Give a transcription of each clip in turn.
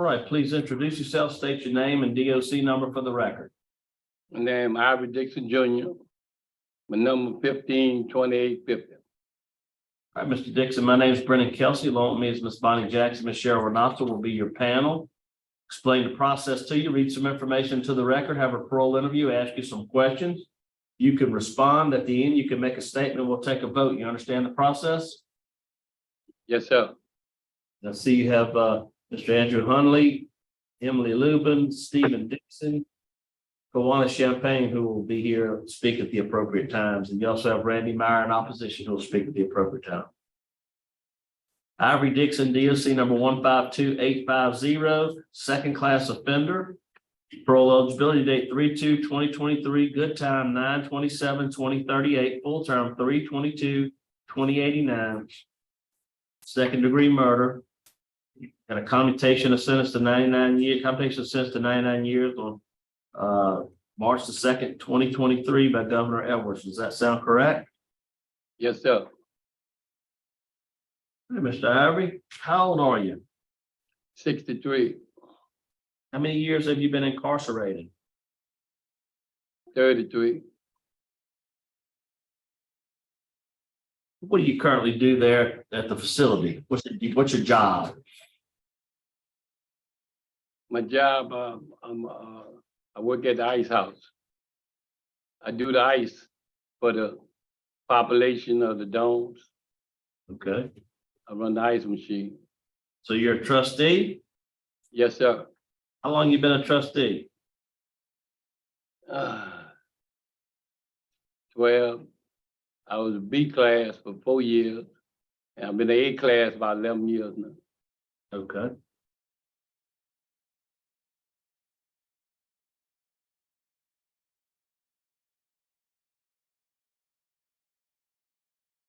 right, please introduce yourself, state your name and DOC number for the record. My name Ivory Dixon Jr. My number 152850. All right, Mr. Dixon, my name is Brennan Kelsey. Along with me is Ms. Bonnie Jackson. Ms. Cheryl Renato will be your panel. Explain the process to you, read some information to the record, have a parole interview, ask you some questions. You can respond at the end. You can make a statement. We'll take a vote. You understand the process? Yes, sir. I see you have Mr. Andrew Hunley, Emily Lubin, Stephen Dixon, Kawana Champagne, who will be here to speak at the appropriate times. And you also have Randy Meyer in opposition, who will speak at the appropriate time. Ivory Dixon, DOC number 152850, second class offender. Parole eligibility date 3/2/2023, good time 9/27/2038, full term 3/22/2089. Second degree murder. Got a commutation of sentence to 99 years, commutation of sentence to 99 years on March the 2nd, 2023 by Governor Edwards. Does that sound correct? Yes, sir. Hey, Mr. Ivory, how old are you? 63, How many years have you been incarcerated? 33. What do you currently do there at the facility? What's your job? My job, I work at the ice house. I do the ice for the population of the domes. Okay, I run the ice machine. so you're a trustee? Yes, sir. How long you been a trustee? 12. I was a B class for 4 years, and I've been an A class about 11 years now. Okay.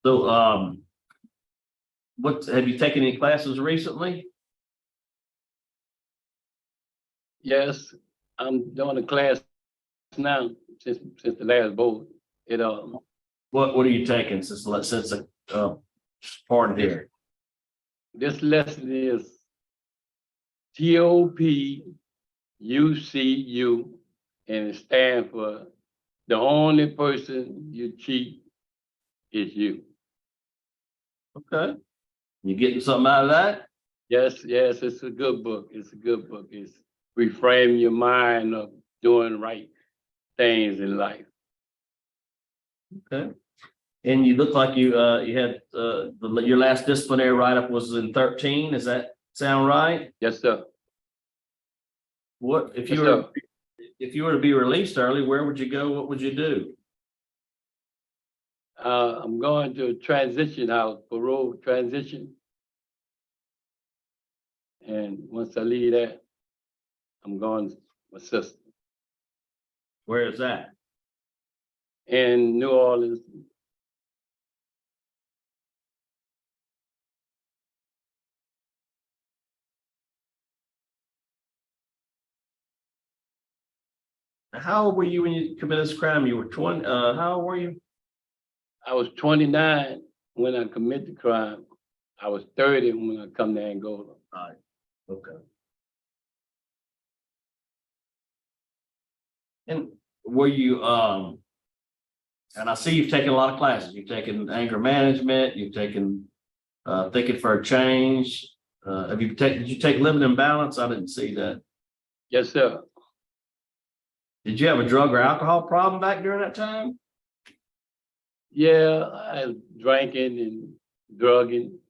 So, what have you taken any classes recently? Yes, I'm doing a class now since the last board. What are you taking since the part here? This lesson is TOPUCU, and it stands for the only person you cheat is you. Okay. You getting something out of that? Yes, it's a good book. It's a good book. It's reframe your mind of doing right things in life. Okay. And you look like you had your last disciplinary write-up was in 13. Does that sound right? Yes, sir. What if you Yes, were sir. if you were to be released early, where would you go? What would you do? I'm going to a transition house, parole transition. And once I leave that, I'm going to my sister Where is that? in New Orleans. How old were you when you committed this crime? You were 20. How old were you? I was 29 when I committed the crime. I was 30 when I come to Angola. All right. Okay. And were you and I see you've taken a lot of classes. You've taken anger management, you've taken thinking for a change. Did you take living in balance? I didn't see that. Yes, sir. Did you have a drug or alcohol problem back during that time? Yeah, I was drinking and drugging.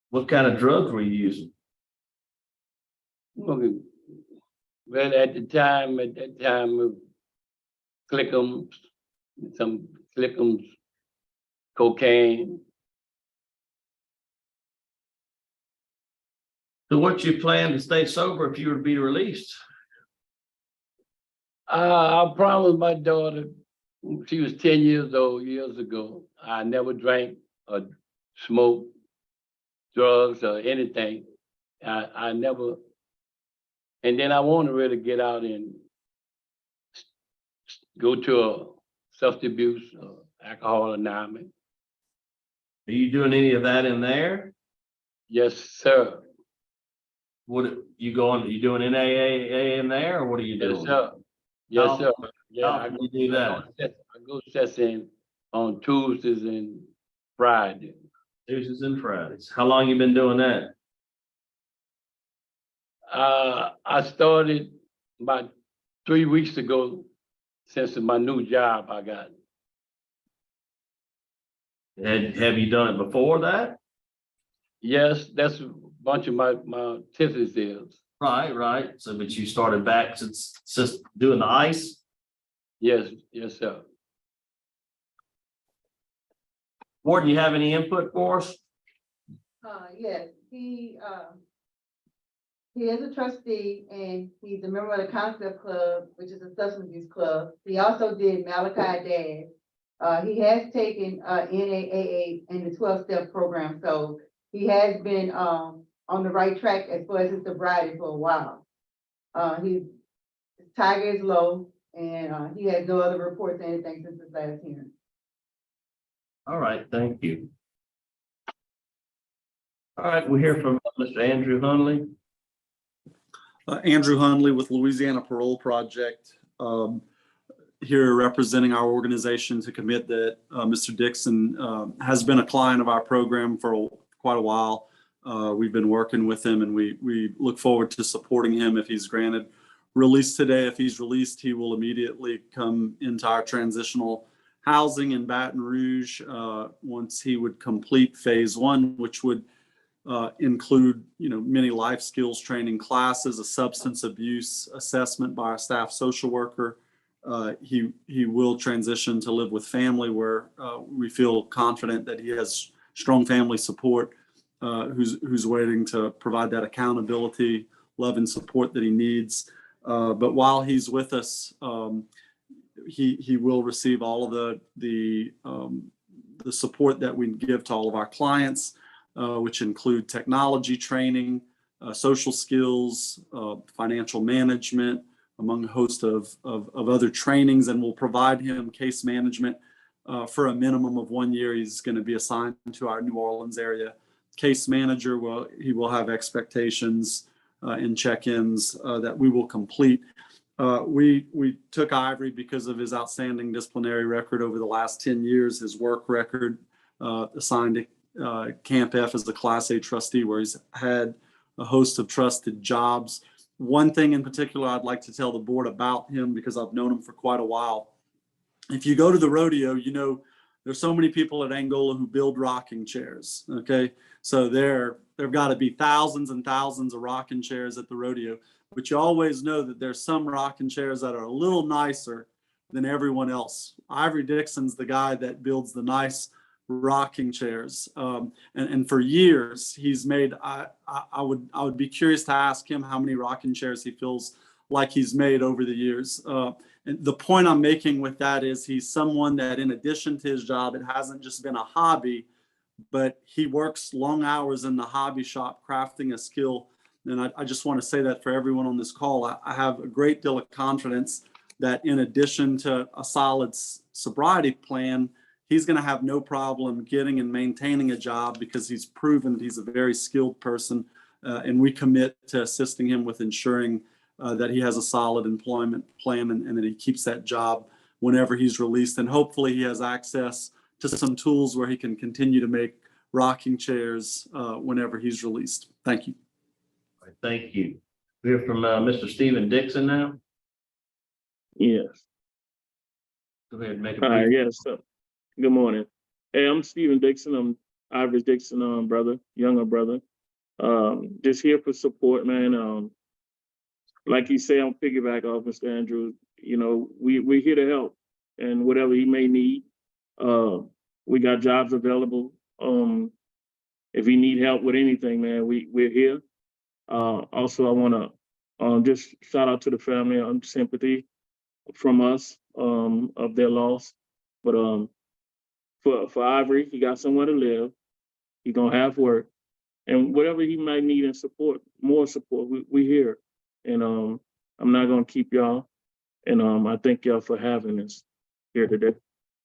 What kind of drugs were you using? Well, at that time, Clickums, some Clickums, cocaine. So what you plan to stay sober if you were to be released? I promised my daughter, she was 10 years old years ago, I never drank or smoked drugs or anything. I never, and then I want to really get out and go to a substance abuse or alcohol anonymous. Are you doing any of that in there? Yes, sir. You doing NAAA in there, or what are you Yes, doing? sir. Yes, sir. Yeah, How often do you do that? I go session on Tuesdays and Fridays. Tuesdays and Fridays. How long you been doing that? I started about 3 weeks ago since my new job I got. Have you done it before that? Yes, that's a bunch of my antithesis is. Right. So, but you started back since doing the ice? Yes, yes, sir. Warden, you have any input for us? Yes, he is a trustee and he's a member of the Concept Club, which is a substance use club. He also did Malachi Dad. He has taken NAAA and the 12-step program, so he has been on the right track as far as his sobriety for a while. His tiger is low and he has no other reports or anything since his last hearing. All right, thank you. All right, we'll hear from Mr. Andrew Hunley. Andrew Hundley with Louisiana Parole Project, here representing our organization to commit that Mr. Dixon has been a client of our program for quite a while. We've been working with him, and we look forward to supporting him if he's granted release today. If he's released, he will immediately come into our transitional housing in Baton Rouge once he would complete phase 1, which would include, many life skills training classes, a substance abuse assessment by our staff social worker. He will transition to live with family where we feel confident that he has strong family support, who's waiting to provide that accountability, love, and support that he needs. But while he's with us, he will receive all of the support that we give to all of our clients, which include technology training, social skills, financial management, among a host of other trainings, and we'll provide him case management for a minimum of 1 year. He's going to be assigned to our New Orleans area case manager. He will have expectations and check-ins that we will complete. We took Ivory because of his outstanding disciplinary record over the last 10 years, his work record, assigned to Camp F as the Class A trustee, where he's had a host of trusted jobs. One thing in particular I'd like to tell the board about him, because I've known him for quite a while. If you go to the rodeo, there's so many people at Angola who build rocking chairs, okay? So there've got to be thousands and thousands of rocking chairs at the rodeo, but you always know that there's some rocking chairs that are a little nicer than everyone else. Ivory Dixon's the guy that builds the nice rocking chairs, and for years he's made. I would be curious to ask him how many rocking chairs he feels like he's made over the years. And the point I'm making with that is he's someone that, in addition to his job, it hasn't just been a hobby, but he works long hours in the hobby shop crafting a skill. And I just want to say that for everyone on this call, I have a great deal of confidence that, in addition to a solid sobriety plan, he's going to have no problem getting and maintaining a job, because he's proven that he's a very skilled person, and we commit to assisting him with ensuring that he has a solid employment plan and that he keeps that job whenever he's released. And hopefully he has access to some tools where he can continue to make rocking chairs whenever he's released. Thank you. All right, thank you. We hear from Mr. Stephen Dixon now. Yes. Go ahead and make a All right. brief. Yes. So, good morning. Hey, I'm Stephen Dixon. I'm Ivory Dixon, brother, younger brother. Just here for support, man. Like you say, I'm piggyback off Mr. Andrews. We're here to help, and whatever he may need. We got jobs available. If he need help with anything, man, we're here. Also, I want to just shout out to the family on sympathy from us of their loss. But for Ivory, he got somewhere to live. He gonna have work, and whatever he might need in support, more support, we here. And I'm not gonna keep y'all. And I thank y'all for having us here today.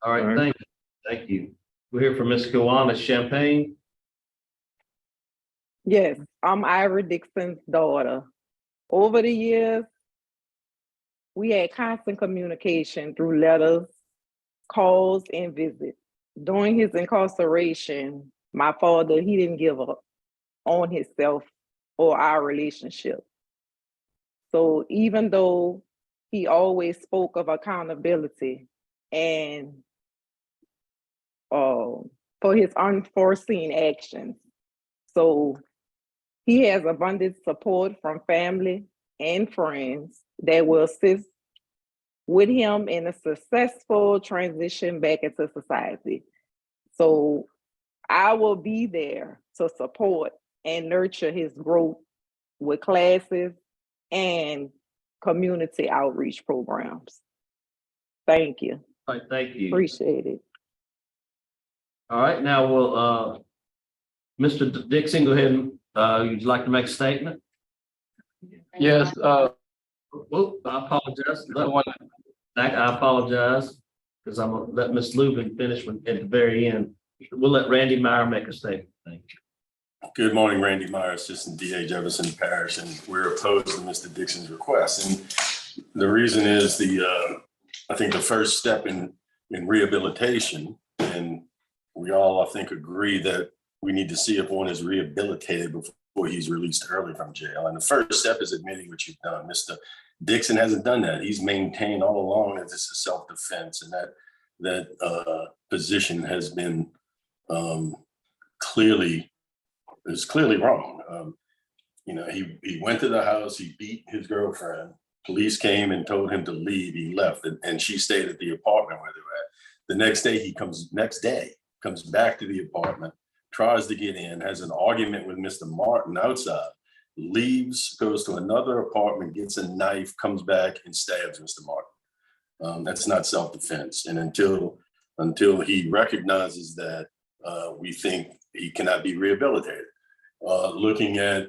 All right, thank you. Thank you. We'll hear from Ms. Kiwanis Champagne. Yes, I'm Ivory Dixon's daughter. Over the years, we had constant communication through letters, calls, and visits. During his incarceration, my father, he didn't give up on himself or our relationship. So even though he always spoke of accountability and for his unforeseen actions, so he has abundant support from family and friends that will assist with him in a successful transition back into society. So I will be there to support and nurture his growth with classes and community outreach programs. Thank you. All right, thank you. Appreciate it. All right, now we'll, Mr. Dixon, go ahead and, you'd like to make a statement? Yes, Oh, I apologize. I want I apologize, because I'm gonna let Ms. Lubin finish at the very end. We'll let Randy Meyer make a statement. Thank you. Good morning, Randy Meyer, Assistant DA Jefferson Parish, and we're opposed to Mr. Dixon's request. And the reason is I think the first step in rehabilitation, and we all, I think, agree that we need to see if one is rehabilitated before he's released early from jail. And the first step is admitting what you've done. Mr. Dixon hasn't done that. He's maintained all along that this is self-defense, and that position has been clearly wrong. He went to the house, he beat his girlfriend. Police came and told him to leave. He left, and she stayed at the apartment where they were at. The next day, comes back to the apartment, tries to get in, has an argument with Mr. Martin outside, leaves, goes to another apartment, gets a knife, comes back and stabs Mr. Martin. That's not self-defense. And until he recognizes that, we think he cannot be rehabilitated. Looking at,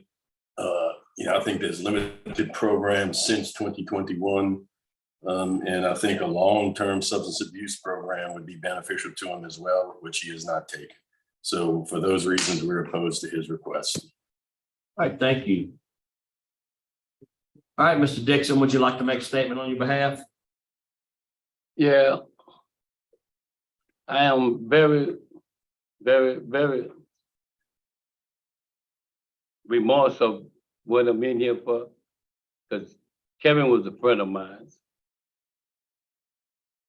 I think there's limited programs since 2021. And I think a long-term substance abuse program would be beneficial to him as well, which he has not taken. So for those reasons, we're opposed to his request. All right, thank you. All right, Mr. Dixon, would you like to make a statement on your behalf? Yeah, I am very, very, very remorseful of what I'm in here for, because Kevin was a friend of mine.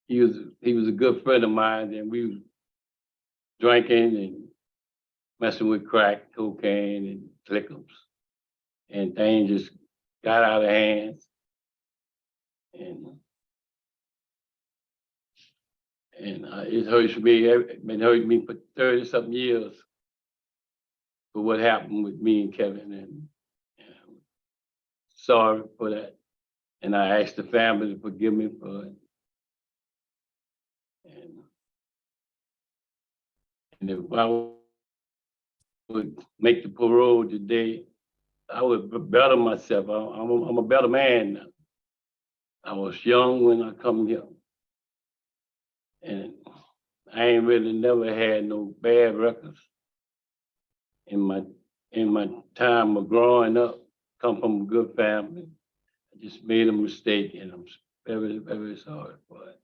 He was a good friend of mine, and we was drinking and messing with crack, cocaine, and liquors, and things just got out of hand. And it hurts me. It's been hurting me for 30-something years for what happened with me and Kevin, and sorry for that. And I asked the family to forgive me for it. And if I would make the parole today, I would better myself. I'm a better man now. I was young when I come here. And I ain't really never had no bad records in my time of growing up. Come from a good family. I just made a mistake, and I'm very, very sorry for it.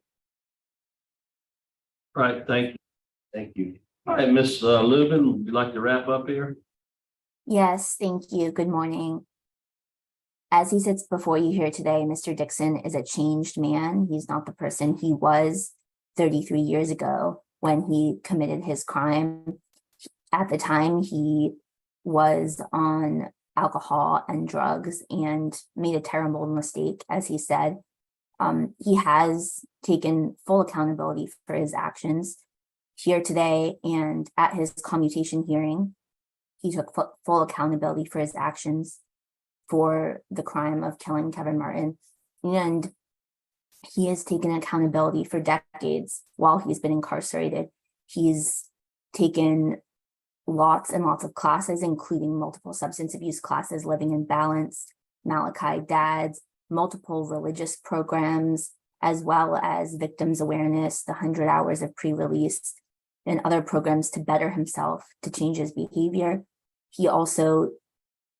All right, thank you. Thank you. All right, Ms. Lubin, would you like to wrap up here? Yes, thank you. Good morning. As he sits before you here today, Mr. Dixon is a changed man. He's not the person he was 33 years ago when he committed his crime. At the time, he was on alcohol and drugs and made a terrible mistake, as he said. He has taken full accountability for his actions here today, and at his commutation hearing, he took full accountability for his actions for the crime of killing Kevin Martin. And he has taken accountability for decades while he's been incarcerated. He's taken lots and lots of classes, including multiple substance abuse classes, living in balance, Malachi Dads, multiple religious programs, as well as victims awareness, the 100 hours of pre-release, and other programs to better himself, to change his behavior. He also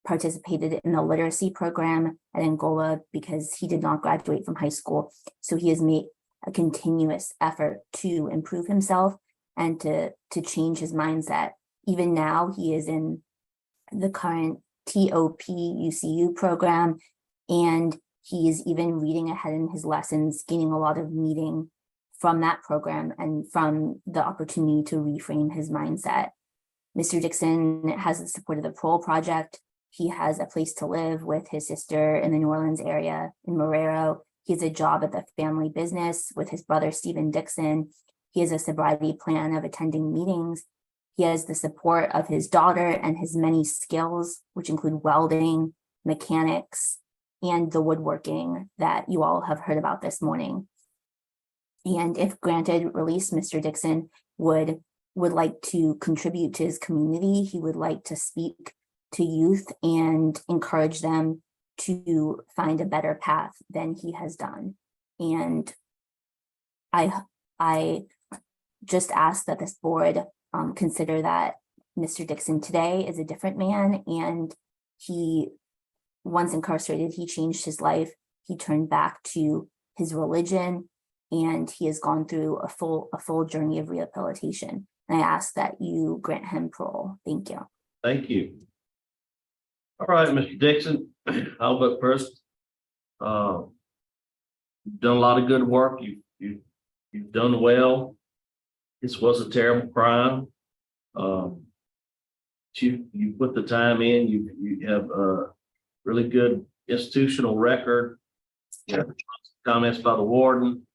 participated in the literacy program at Angola because he did not graduate from high school. So he has made a continuous effort to improve himself and to change his mindset. Even now, he is in the current TOP UCU program, and he is even reading ahead in his lessons, gaining a lot of meaning from that program and from the opportunity to reframe his mindset. Mr. Dixon has the support of the Parole Project. He has a place to live with his sister in the New Orleans area in Marrero. He has a job at the family business with his brother, Stephen Dixon. He has a sobriety plan of attending meetings. He has the support of his daughter and his many skills, which include welding, mechanics, and the woodworking that you all have heard about this morning. And if granted release, Mr. Dixon would like to contribute to his community. He would like to speak to youth and encourage them to find a better path than he has done. And I just ask that this board consider that Mr. Dixon today is a different man, and he, once incarcerated, he changed his life. He turned back to his religion, and he has gone through a full journey of rehabilitation. And I ask that you grant him parole. Thank you. Thank you. All right, Mr. Dixon, I'll vote first. You've done a lot of good work. You've done well. This was a terrible crime. You put the time in. You have a really good institutional record. You have comments by the warden.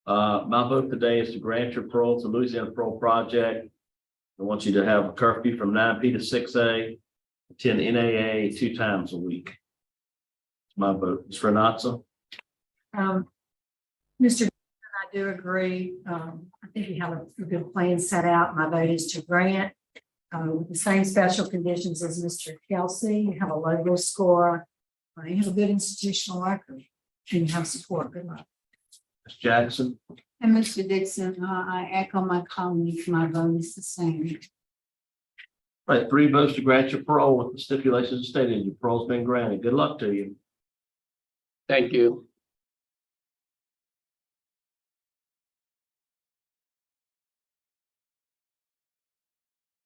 My vote today is to grant your parole to Louisiana Parole Project. I want you to have a curfew from 9 p to 6 a, attend NAA 2 times a week. It's my vote. Ms. Renata? Mr. I do agree. I think you have a good plan set out. My vote is to grant with the same special conditions as Mr. Kelsey. You have a low risk score. You have a good institutional record, and you have support. Good luck. Ms. Jackson? And Mr. Dixon, I echo my colleagues. My vote is the same. All right, 3 votes to grant your parole with the stipulations stated. Your parole's been granted. Good luck to you. Thank you.